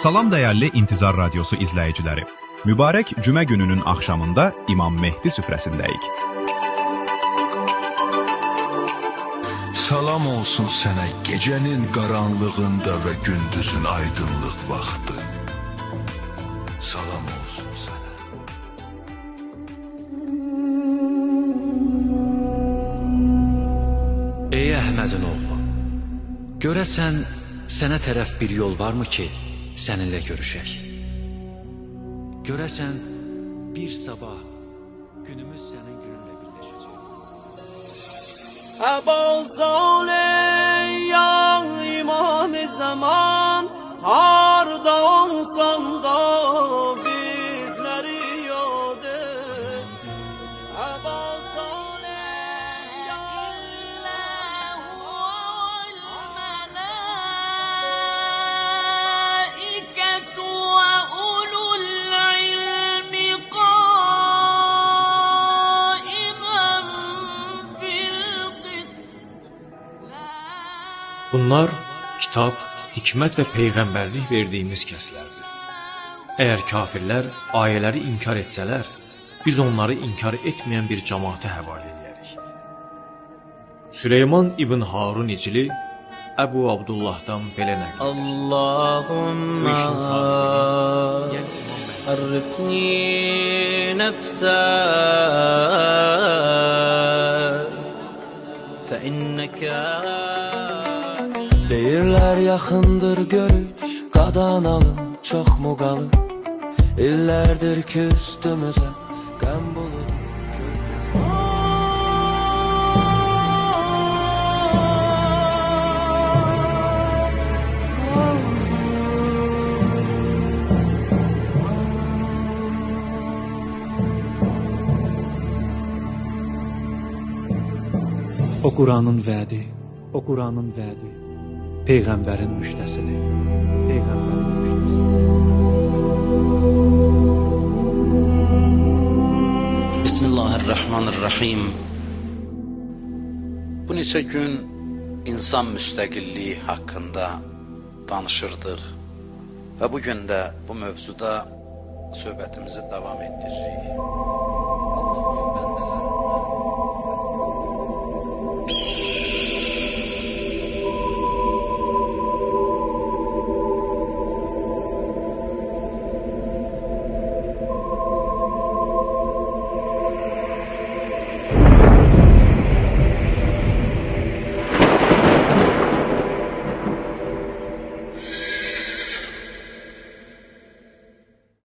Salam dəyərli İntizar Radiosu izləyiciləri. Mübarək cümə gününün axşamında İmam Mehdi süfrəsindəyik. Salam olsun sənə gecənin qaranlığında və gündüzün aydınlıq vaxtı. Salam olsun sənə. Ey Əhmədin oğlu, görəsən sənə tərəf bir yol varmı ki, səninlə görüşək? Görəsən bir sabah günümüz sənin gününlə birləşəcək. Əbazale ya İmam-ı Zaman, harda olsan da bizləri yad et. Əbazale ya Bunlar kitab, hikmət və peyğəmbərlik verdiyimiz kəslərdir. Əgər kafirlər ayələri inkar etsələr, biz onları inkar etməyən bir cəmaata həvalə edərik. Süleyman ibn Harun İcli Əbu Abdullahdan belə nəql edir. Allahumma arifni nefsə fe inneke. Deyirlər yaxındır görüş, qadan alım, çox mu qalır? İllərdir ki üstümüzə qəm bulur. O Quranın vədi, o Quranın vədi, Peyğəmbərin müjdəsidir. Peyğəmbərin müjdəsidir. Bismillahirrahmanirrahim. Bu neçə gün insan müstəqilliyi haqqında danışırdıq və bugün də bu mövzuda söhbətimizi davam etdiririk.